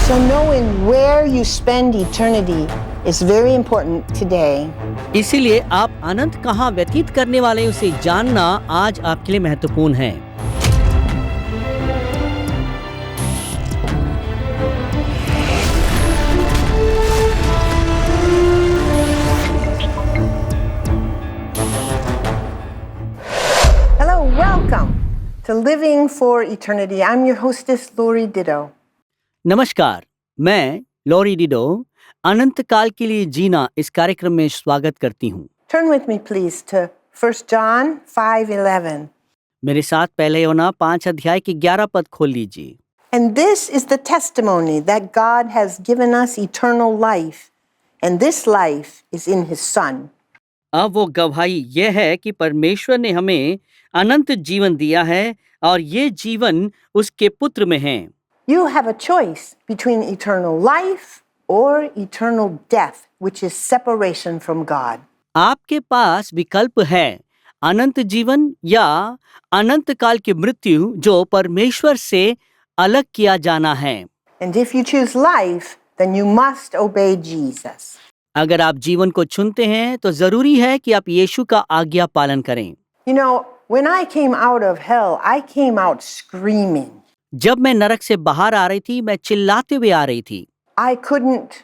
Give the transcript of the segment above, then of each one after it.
So knowing where you spend eternity is very important today. इसीलिए आप अनंत कहाँ व्यतीत करने वाले हैं उसे जानना आज आपके लिए महत्वपूर्ण है। Hello, welcome to Living for Eternity. I'm your hostess, Lori Ditto. नमस्कार, मैं लॉरी डिडो अनंत काल के लिए जीना इस कार्यक्रम में स्वागत करती हूँ। Turn with me, please, to 1 John 5:11. मेरे साथ पहले योना 5 अध्याय के 11 पद खोल लीजिए। And this is the testimony that God has given us eternal life, and this life is in His Son. अब वो गवाही यह है कि परमेश्वर ने हमें अनंत जीवन दिया है और ये जीवन उसके पुत्र में है। You have a choice between eternal life or eternal death, which is separation from God. आपके पास विकल्प है अनंत जीवन या अनंत काल की मृत्यु जो परमेश्वर से अलग किया जाना है। And if you choose life, then you must obey Jesus. अगर आप जीवन को चुनते हैं तो जरूरी है कि आप यीशु का आज्ञा पालन करें। You know, when I came out of hell, I came out screaming. जब मैं नरक से बाहर आ रही थी मैं चिल्लाते हुए आ रही थी I couldn't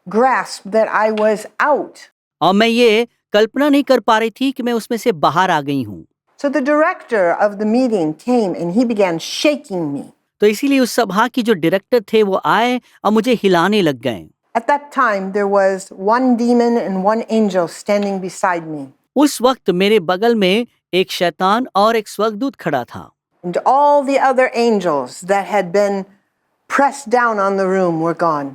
grasp that I was out. और मैं ये कल्पना नहीं कर पा रही थी कि मैं उसमें से बाहर आ गई हूँ। So the director of the meeting came and he began shaking me. तो इसीलिए उस सभा की जो डायरेक्टर थे वो आए और मुझे हिलाने लग गए। At that time, there was one demon and one angel standing beside me. उस वक्त मेरे बगल में एक शैतान और एक स्वर्गदूत खड़ा था And all the other angels that had been pressed down on the room were gone.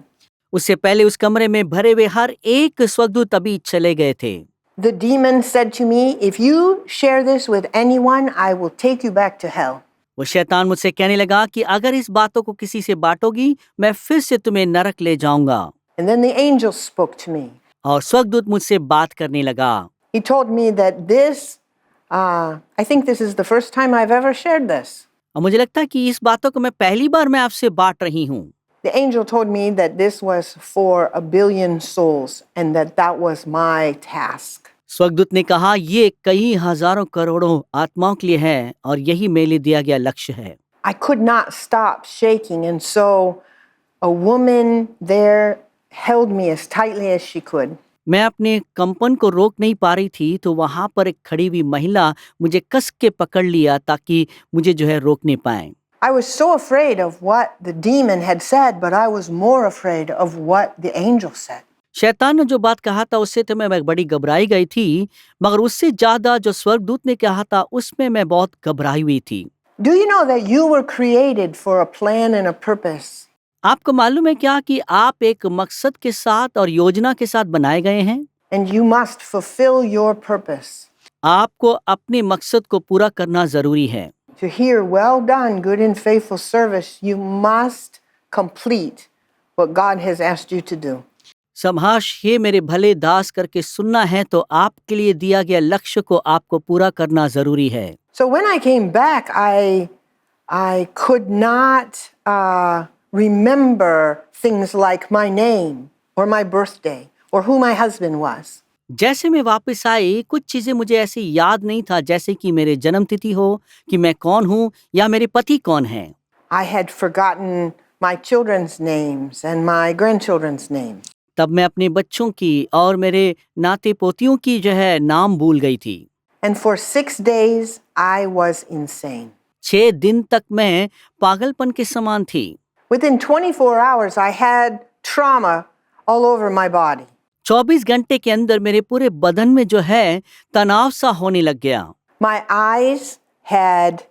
उससे पहले उस कमरे में भरे हुए हर एक स्वर्गदूत अभी चले गए थे। The demon said to me, if you share this with anyone, I will take you back to hell. वो शैतान मुझसे कहने लगा कि अगर इस बातों को किसी से बांटोगी मैं फिर से तुम्हें नरक ले जाऊंगा। And then the angel spoke to me. और स्वर्गदूत मुझसे बात करने लगा। He told me that I think this is the first time I've ever shared this. और मुझे लगता है कि इस बातों को मैं पहली बार मैं आपसे बांट रही हूँ। The angel told me that this was for 1 billion souls and that was my task. स्वर्गदूत ने कहा ये कई हजारों करोड़ों आत्माओं के लिए है और यही मेरे लिए दिया गया लक्ष्य है। I could not stop shaking, and so a woman there held me as tightly as she could. मैं अपने कंपन को रोक नहीं पा रही थी तो वहां पर एक खड़ी हुई महिला मुझे कस के पकड़ लिया ताकि मुझे जो है रोक नहीं पाए। I was so afraid of what the demon had said, but I was more afraid of what the angel said. शैतान ने जो बात कहा था उससे तो मैं बड़ी घबराई गई थी, मगर उससे ज्यादा जो स्वर्गदूत ने कहा था उसमें मैं बहुत घबराई हुई थी। Do you know that you were created for a plan and a purpose? आपको मालूम है क्या कि आप एक मकसद के साथ और योजना के साथ बनाए गए हैं? And you must fulfill your purpose. आपको अपने मकसद को पूरा करना जरूरी है। To hear, well done, good and faithful service, you must complete what God has asked you to do. शाबाश हे मेरे भले दास करके सुनना है तो आपके लिए दिया गया लक्ष्य को आपको पूरा करना जरूरी है। So when I came back, I could not remember things like my name or my birthday or who my husband was. जैसे मैं वापस आई कुछ चीजें मुझे ऐसे याद नहीं था जैसे कि मेरे जन्मतिथि हो कि मैं कौन हूँ या मेरे पति कौन हैं। I had forgotten my children's names and my grandchildren's names. तब मैं अपने बच्चों की और मेरे नाते पोतियों की जो है नाम भूल गई थी। And for 6 days, I was insane. 6 दिन तक मैं पागलपन के समान थी। Within 24 hours, I had trauma all over my body. 24 घंटे के अंदर मेरे पूरे बदन में जो है तनाव सा होने लग गया। My eyes had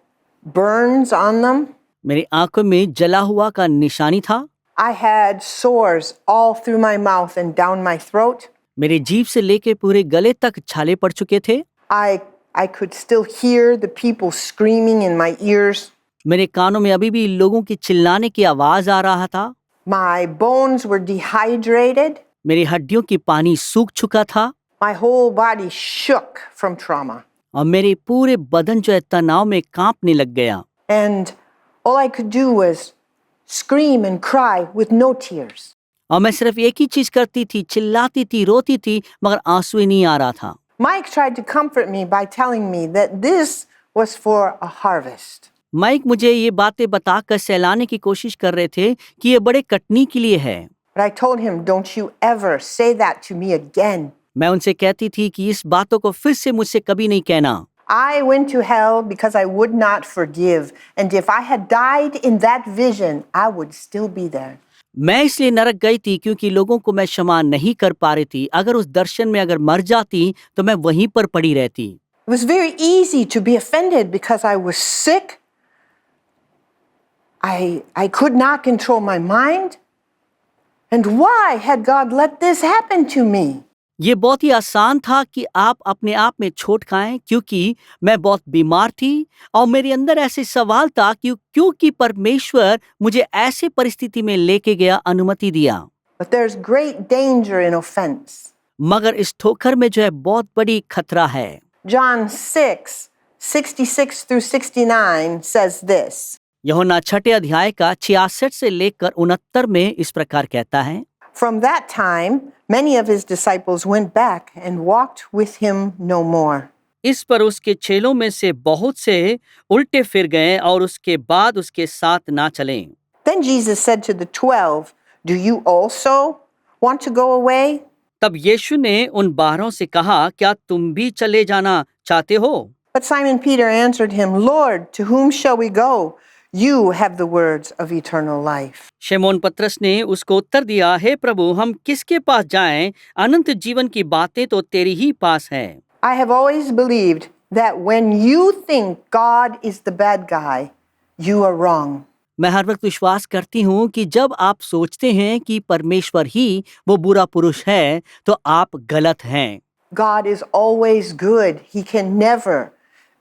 burns on them. मेरी आंखों में जला हुआ का निशानी था। I had sores all through my mouth and down my throat. मेरे जीभ से लेके पूरे गले तक छाले पड़ चुके थे। I could still hear the people screaming in my ears. मेरे कानों में अभी भी लोगों की चिल्लाने की आवाज आ रहा था। My bones were dehydrated. मेरी हड्डियों की पानी सूख चुका था। My whole body shook from trauma. और मेरे पूरे बदन जो है तनाव में कांपने लग गया। And all I could do was scream and cry with no tears. और मैं सिर्फ एक ही चीज करती थी, चिल्लाती थी, रोती थी, मगर आंसू ही नहीं आ रहा था। Mike tried to comfort me by telling me that this was for a harvest. Mike मुझे ये बातें बताकर सहलाने की कोशिश कर रहे थे कि ये बड़े कटनी के लिए है। But I told him, don't you ever say that to me again. मैं उनसे कहती थी कि इस बातों को फिर से मुझसे कभी नहीं कहना। I went to hell because I would not forgive. And if I had died in that vision, I would still be there. मैं इसलिए नरक गई थी क्योंकि लोगों को मैं क्षमा नहीं कर पा रही थी। अगर उस दर्शन में अगर मर जाती तो मैं वहीं पर पड़ी रहती। It was very easy to be offended because I was sick. I could not control my mind. And why had God let this happen to me? ये बहुत ही आसान था कि आप अपने आप में चोट खाएं क्योंकि मैं बहुत बीमार थी और मेरे अंदर ऐसे सवाल था कि क्योंकि परमेश्वर मुझे ऐसे परिस्थिति में लेके गया, अनुमति दिया। But there's great danger in offense. मगर इस ठोकर में जो है बहुत बड़ी खतरा है। John 6:66 through 69 says this. यूहन्ना 6 अध्याय का 66 से लेकर 69 में इस प्रकार कहता है। From that time, many of his disciples went back and walked with him no more. इस पर उसके चेलों में से बहुत से उल्टे फिर गए और उसके बाद उसके साथ ना चले। Then Jesus said to the 12, "Do you also want to go away?" तब यीशु ने उन 12 से कहा, क्या तुम भी चले जाना चाहते हो? But Simon Peter answered him, "Lord, to whom shall we go? You have the words of eternal life." शमौन पतरस ने उसको उत्तर दिया, हे प्रभु, हम किसके पास जाएं? अनंत जीवन की बातें तो तेरी ही पास है। I have always believed that when you think God is the bad guy, you are wrong. मैं हर वक्त विश्वास करती हूँ कि जब आप सोचते हैं कि परमेश्वर ही वो बुरा पुरुष है, तो आप गलत हैं। God is always good. He can never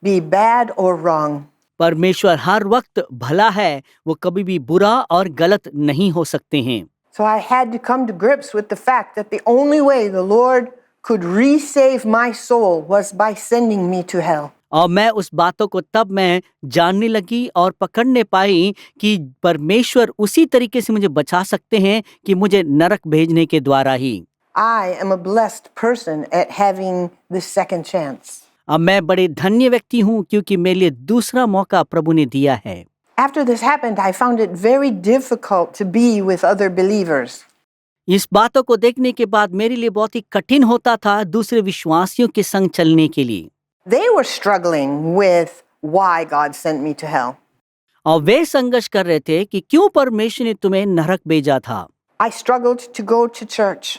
be bad or wrong. परमेश्वर हर वक्त भला है, वो कभी भी बुरा और गलत नहीं हो सकते हैं। So I had to come to grips with the fact that the only way the Lord could resave my soul was by sending me to hell. और मैं उस बातों को तब मैं जानने लगी और पकड़ने पाई कि परमेश्वर उसी तरीके से मुझे बचा सकते हैं कि मुझे नरक भेजने के द्वारा ही। I am a blessed person at having this second chance. अब मैं बड़े धन्य व्यक्ति हूँ क्योंकि मेरे लिए दूसरा मौका प्रभु ने दिया है। After this happened, I found it very difficult to be with other believers. इस बातों को देखने के बाद मेरे लिए बहुत ही कठिन होता था दूसरे विश्वासियों के संग चलने के लिए। They were struggling with why God sent me to hell. और वे संघर्ष कर रहे थे कि क्यों परमेश्वर ने तुम्हें नरक भेजा था। I struggled to go to church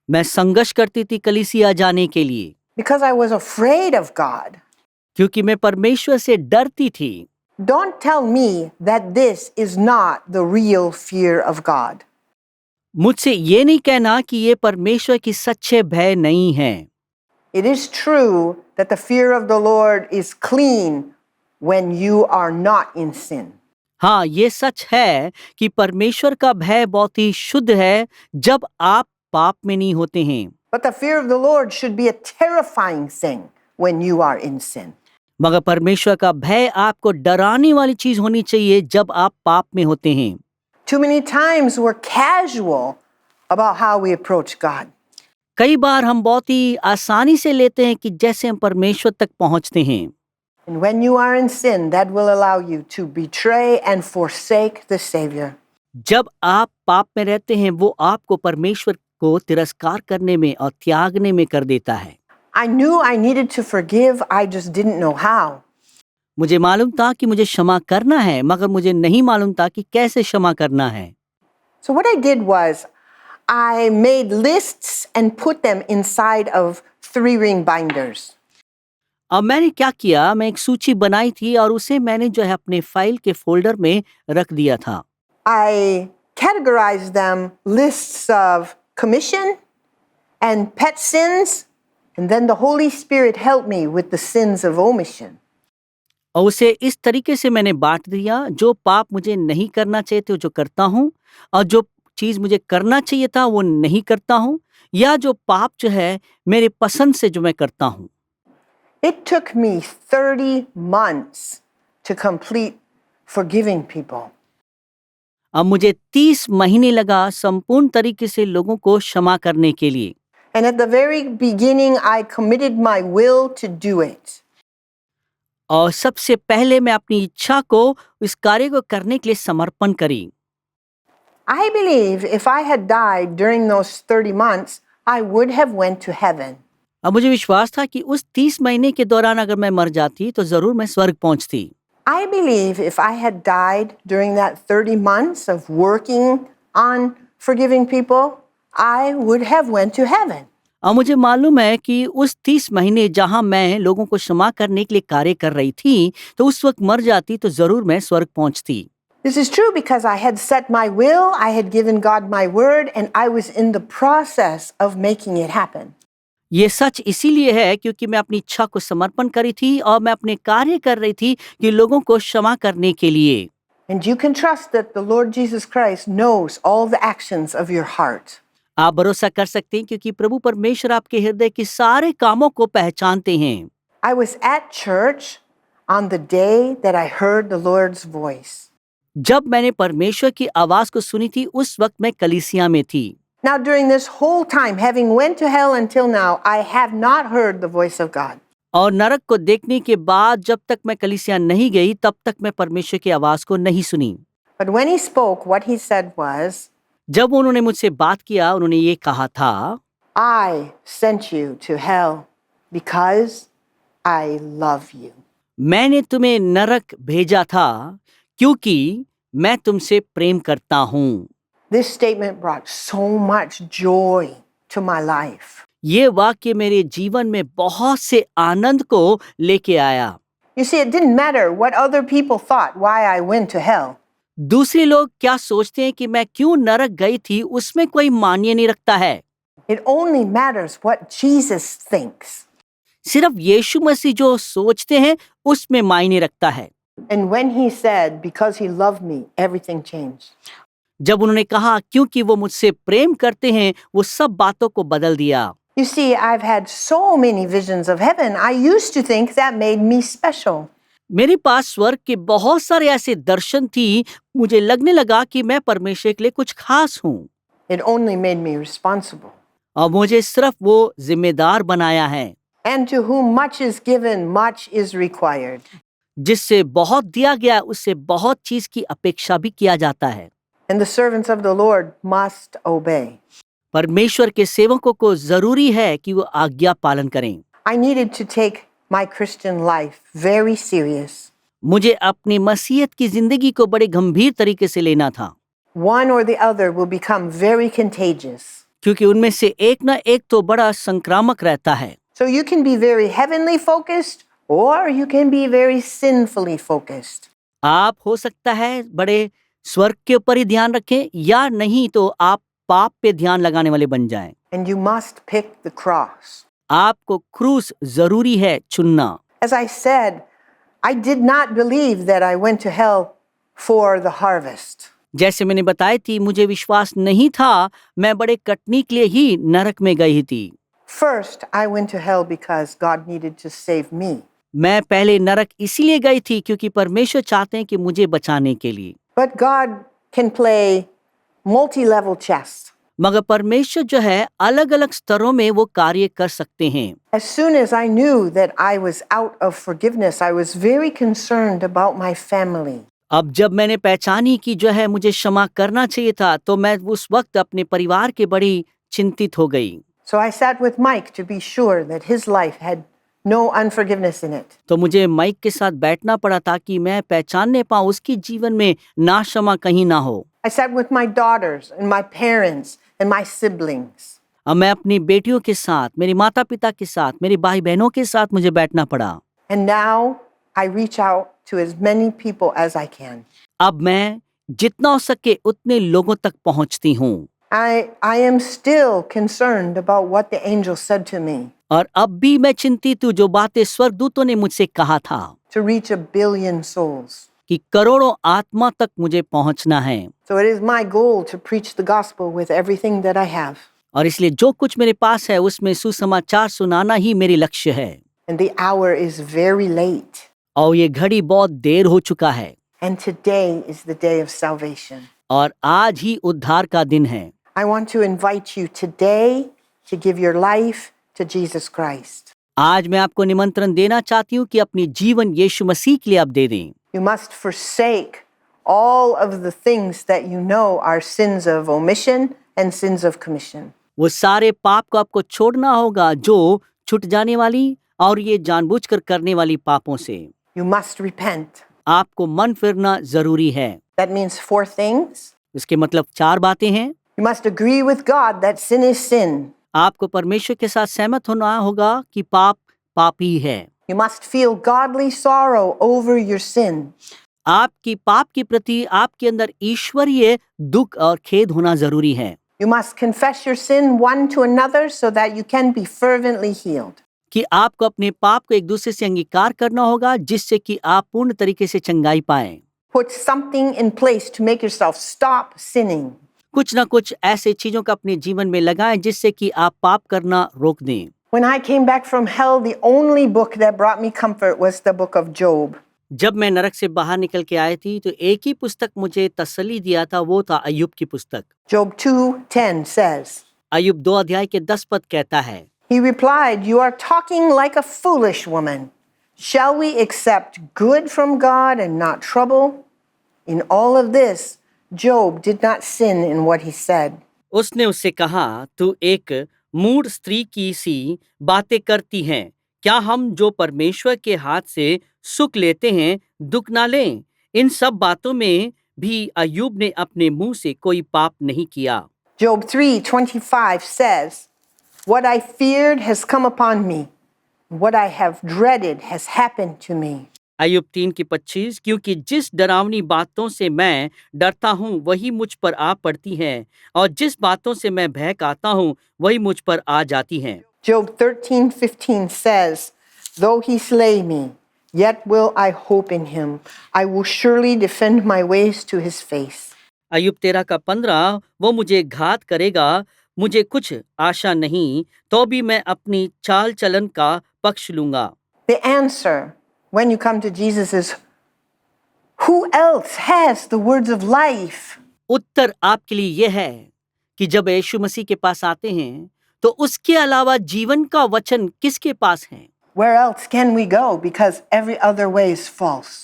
मैं संघर्ष करती थी कलीसिया जाने के लिए because I was afraid of God. क्योंकि मैं परमेश्वर से डरती थी। Don't tell me that this is not the real fear of God. मुझसे ये नहीं कहना कि ये परमेश्वर की सच्चे भय नहीं है। It is true that the fear of the Lord is clean when you are not in sin. हाँ, ये सच है कि परमेश्वर का भय बहुत ही शुद्ध है जब आप पाप में नहीं होते हैं। But the fear of the Lord should be a terrifying thing when you are in sin. मगर परमेश्वर का भय आपको डराने वाली चीज होनी चाहिए जब आप पाप में होते हैं। Too many times we're casual about how we approach God. कई बार हम बहुत ही आसानी से लेते हैं कि जैसे हम परमेश्वर तक पहुंचते हैं। And when you are in sin, that will allow you to betray and forsake the Savior. जब आप पाप में रहते हैं वो आपको परमेश्वर को तिरस्कार करने में और त्यागने में कर देता है। I knew I needed to forgive, I just didn't know how. मुझे मालूम था कि मुझे क्षमा करना है, मगर मुझे नहीं मालूम था कि कैसे क्षमा करना है। So what I did was I made lists and put them inside of 3-ring binders. अब मैंने क्या किया, मैं एक सूची बनाई थी और उसे मैंने जो है अपने फाइल के फोल्डर में रख दिया था। I categorized them lists of commission and pet sins, and then the Holy Spirit helped me with the sins of omission. और उसे इस तरीके से मैंने बांट दिया, जो पाप मुझे नहीं करना चाहिए थे जो करता हूँ, और जो चीज मुझे करना चाहिए था वो नहीं करता हूँ, या जो पाप जो है मेरे पसंद से जो मैं करता हूँ। It took me 30 months to complete forgiving people. अब मुझे 30 महीने लगा संपूर्ण तरीके से लोगों को क्षमा करने के लिए। And at the very beginning, I committed my will to do it. और सबसे पहले मैं अपनी इच्छा को इस कार्य को करने के लिए समर्पण करी। I believe if I had died during those 30 months, I would have went to heaven. अब मुझे विश्वास था कि उस 30 महीने के दौरान अगर मैं मर जाती तो जरूर मैं स्वर्ग पहुंचती। I believe if I had died during that 30 months of working on forgiving people, I would have went to heaven. और मुझे मालूम है कि उस 30 महीने जहां मैं लोगों को क्षमा करने के लिए कार्य कर रही थी, तो उस वक्त मर जाती तो जरूर मैं स्वर्ग पहुंचती। This is true because I had set my will, I had given God my word, and I was in the process of making it happen. ये सच इसीलिए है क्योंकि मैं अपनी इच्छा को समर्पण करी थी और मैं अपने कार्य कर रही थी कि लोगों को क्षमा करने के लिए। And you can trust that the Lord Jesus Christ knows all the actions of your heart. आप भरोसा कर सकते हैं क्योंकि प्रभु परमेश्वर आपके हृदय के सारे कामों को पहचानते हैं। I was at church on the day that I heard the Lord's voice. जब मैंने परमेश्वर की आवाज को सुनी थी उस वक्त मैं कलीसिया में थी। Now, during this whole time, having went to hell until now, I have not heard the voice of God. और नरक को देखने के बाद जब तक मैं कलीसिया नहीं गई तब तक मैं परमेश्वर की आवाज को नहीं सुनी। But when he spoke, what he said was, जब उन्होंने मुझसे बात किया उन्होंने ये कहा था, I sent you to hell because I love you. मैंने तुम्हें नरक भेजा था क्योंकि मैं तुमसे प्रेम करता हूँ। This statement brought so much joy to my life. ये वाक्य मेरे जीवन में बहुत से आनंद को लेके आया। You see, it didn't matter what other people thought why I went to hell. दूसरे लोग क्या सोचते हैं कि मैं क्यों नरक गई थी उसमें कोई मायने नहीं रखता है। It only matters what Jesus thinks. सिर्फ यीशु मसीह जो सोचते हैं उसमें मायने रखता है। And when he said, because he loved me, everything changed. जब उन्होंने कहा क्योंकि वो मुझसे प्रेम करते हैं वो सब बातों को बदल दिया। You see, I've had so many visions of heaven. I used to think that made me special. मेरे पास स्वर्ग के बहुत सारे ऐसे दर्शन थी, मुझे लगने लगा कि मैं परमेश्वर के लिए कुछ खास हूँ। It only made me responsible. और मुझे सिर्फ वो जिम्मेदार बनाया है। And to whom much is given, much is required. जिससे बहुत दिया गया उससे बहुत चीज की अपेक्षा भी किया जाता है। And the servants of the Lord must obey. परमेश्वर के सेवकों को जरूरी है कि वो आज्ञा पालन करें। I needed to take my Christian life very serious. मुझे अपनी मसीहत की जिंदगी को बड़े गंभीर तरीके से लेना था, One or the other will become very contagious. क्योंकि उनमें से एक ना एक तो बड़ा संक्रामक रहता है। So you can be very heavenly focused or you can be very sinfully focused. आप हो सकता है बड़े स्वर्ग के ऊपर ही ध्यान रखें या नहीं तो आप पाप पे ध्यान लगाने वाले बन जाएं। And you must pick the cross. आपको क्रूस जरूरी है चुनना। As I said, I did not believe that I went to hell for the harvest. जैसे मैंने बताई थी मुझे विश्वास नहीं था, मैं बड़े कटनी के लिए ही नरक में गई थी। First, I went to hell because God needed to save me. मैं पहले नरक इसीलिए गई थी क्योंकि परमेश्वर चाहते हैं कि मुझे बचाने के लिए। But God can play multi-level chess. मगर परमेश्वर जो है अलग अलग स्तरों में वो कार्य कर सकते हैं। As soon as I knew that I was out of forgiveness, I was very concerned about my family. अब जब मैंने पहचानी कि जो है मुझे क्षमा करना चाहिए था तो मैं उस वक्त अपने परिवार के बड़ी चिंतित हो गई। So I sat with Mike to be sure that his life had no unforgiveness in it. तो मुझे माइक के साथ बैठना पड़ा ताकि मैं पहचानने पाऊँ उसके जीवन में ना क्षमा कहीं ना हो। I sat with my daughters and my parents and my siblings. अब मैं अपनी बेटियों के साथ, मेरे माता पिता के साथ, मेरे भाई बहनों के साथ मुझे बैठना पड़ा। And now I reach out to as many people as I can. अब मैं जितना हो सके उतने लोगों तक पहुंचती हूँ। I am still concerned about what the angel said to me. और अब भी मैं चिंतित हूँ जो बातें स्वर्गदूतों ने मुझसे कहा था To reach 1 billion souls. कि करोड़ों आत्मा तक मुझे पहुंचना है। So it is my goal to preach the gospel with everything that I have. और इसलिए जो कुछ मेरे पास है उसमें सुसमाचार सुनाना ही मेरी लक्ष्य है। And the hour is very late. और ये घड़ी बहुत देर हो चुका है। And today is the day of salvation. और आज ही उद्धार का दिन है। I want to invite you today to give your life to Jesus Christ. आज मैं आपको निमंत्रण देना चाहती हूँ कि अपनी जीवन यीशु मसीह के लिए आप दे दें। You must forsake all of the things that you know are sins of omission and sins of commission. वो सारे पाप को आपको छोड़ना होगा जो छूट जाने वाली और ये जानबूझकर करने वाली पापों से। You must repent. आपको मन फिरना जरूरी है। That means 4 things. इसके मतलब 4 बातें हैं। You must agree with God that sin is sin. आपको परमेश्वर के साथ सहमत होना होगा कि पाप पाप ही है। You must feel godly sorrow over your sin. आपकी पाप के प्रति आपके अंदर ईश्वरीय दुख और खेद होना जरूरी है। You must confess your sin one to another so that you can be fervently healed. कि आपको अपने पाप को एक दूसरे से अंगीकार करना होगा जिससे कि आप पूर्ण तरीके से चंगाई पाएं। Put something in place to make yourself stop sinning. कुछ ना कुछ ऐसे चीजों का अपने जीवन में लगाएं जिससे कि आप पाप करना रोक दें। When I came back from hell, the only book that brought me comfort was the book of Job. जब मैं नरक से बाहर निकल के आई थी तो एक ही पुस्तक मुझे तसल्ली दिया था, वो था अय्यूब की पुस्तक। Job 2:10 says, अय्यूब 2 अध्याय के 10 पद कहता है, He replied, You are talking like a foolish woman. Shall we accept good from God and not trouble? In all of this, Job did not sin in what he said. उसने उससे कहा, तू एक मूढ़ स्त्री की सी बातें करती हैं। क्या हम जो परमेश्वर के हाथ से सुख लेते हैं दुख ना लें? इन सब बातों में भी अय्यूब ने अपने मुंह से कोई पाप नहीं किया। Job 3:25 says, What I feared has come upon me. What I have dreaded has happened to me. अय्यूब 3:25 क्योंकि जिस डरावनी बातों से मैं डरता हूँ वही मुझ पर आ पड़ती हैं और जिस बातों से मैं भय खाता हूँ वही मुझ पर आ जाती हैं। Job 13:15 says, Though he slay me, yet will I hope in him. I will surely defend my ways to his face. अय्यूब 13:15 वो मुझे घात करेगा, मुझे कुछ आशा नहीं, तो भी मैं अपनी चाल चलन का पक्ष लूंगा। The answer when you come to Jesus is, Who else has the words of life? उत्तर आपके लिए यह है कि जब यीशु मसीह के पास आते हैं तो उसके अलावा जीवन का वचन किसके पास है? Where else can we go? Because every other way is false.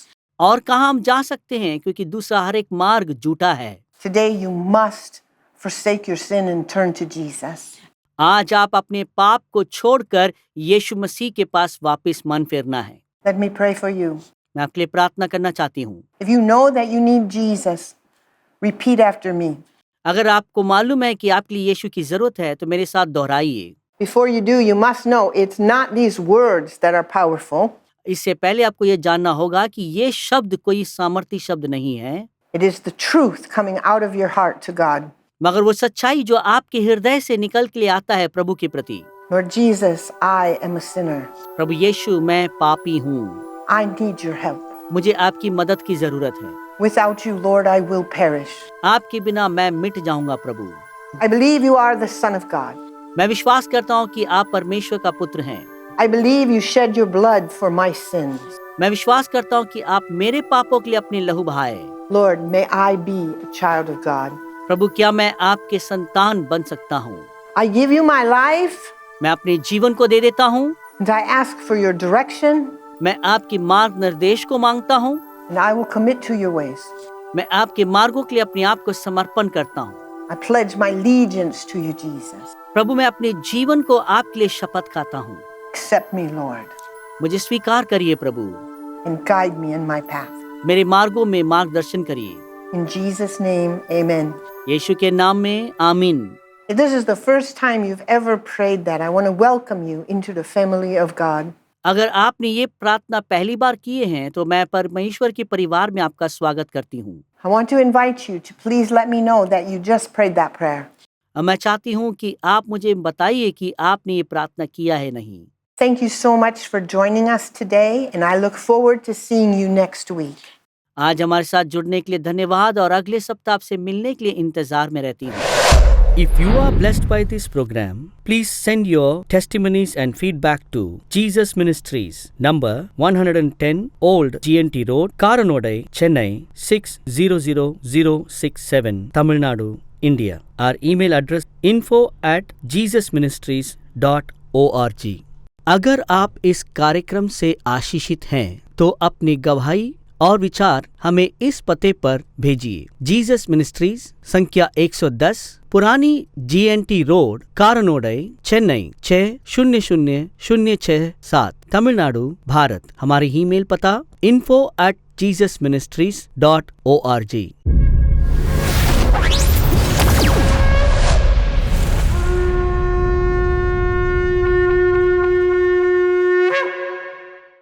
और कहाँ हम जा सकते हैं क्योंकि दूसरा हर एक मार्ग झूठा है। Today you must forsake your sin and turn to Jesus. आज आप अपने पाप को छोड़कर यीशु मसीह के पास वापस मन फेरना है। Let me pray for you. मैं आपके लिए प्रार्थना करना चाहती हूँ। If you know that you need Jesus, repeat after me. अगर आपको मालूम है कि आपके लिए यीशु की जरूरत है तो मेरे साथ दोहराइए। Before you do, you must know it's not these words that are powerful. इससे पहले आपको ये जानना होगा कि ये शब्द कोई सामर्थी शब्द नहीं है, It is the truth coming out of your heart to God. मगर वो सच्चाई जो आपके हृदय से निकल के लिए आता है प्रभु के प्रति। Lord Jesus, I am a sinner. प्रभु यीशु मैं पापी हूँ, I need your help. मुझे आपकी मदद की जरूरत है। Without you, Lord, I will perish. आपके बिना मैं मिट जाऊंगा प्रभु। I believe you are the Son of God. मैं विश्वास करता हूँ कि आप परमेश्वर का पुत्र हैं। I believe you shed your blood for my sins. मैं विश्वास करता हूँ कि आप मेरे पापों के लिए अपने लहू बहाए। Lord, may I be a child of God. प्रभु क्या मैं आपके संतान बन सकता हूँ? I give you my life मैं अपने जीवन को दे देता हूँ। and I ask for your direction मैं आपके मार्ग निर्देश को मांगता हूँ। and I will commit to your ways. मैं आपके मार्गों के लिए अपने आप को समर्पण करता हूँ। I pledge my allegiance to you, Jesus. प्रभु मैं अपने जीवन को आपके लिए शपथ खाता हूँ। Accept me, Lord, मुझे स्वीकार करिए प्रभु, and guide me in my path. मेरे मार्गों में मार्गदर्शन करिए। In Jesus' name, amen. यीशु के नाम में आमीन। If this is the first time you've ever prayed that, I want to welcome you into the family of God. अगर आपने ये प्रार्थना पहली बार किए हैं तो मैं परमेश्वर के परिवार में आपका स्वागत करती हूँ। I want to invite you to please let me know that you just prayed that prayer. मैं चाहती हूँ कि आप मुझे बताइए कि आपने ये प्रार्थना किया है नहीं। Thank you so much for joining us today, and I look forward to seeing you next week. आज हमारे साथ जुड़ने के लिए धन्यवाद और अगले सप्ताह आपसे मिलने के लिए इंतजार में रहती हूँ। If you are blessed by this program, please send your testimonies and feedback to Jesus Ministries, number 110 Old GNT Road, Karanodai, Chennai 600067, Tamil Nadu, India. Our email address info@jesusministries.org. अगर आप इस कार्यक्रम से आशीषित हैं तो अपनी गवाही और विचार हमें इस पते पर भेजिए। जीसस मिनिस्ट्रीज, संख्या 110, पुरानी GNT रोड, कारानोडई, चेन्नई 600067, तमिलनाडु, भारत। हमारी ईमेल पता info@jesusministries.org।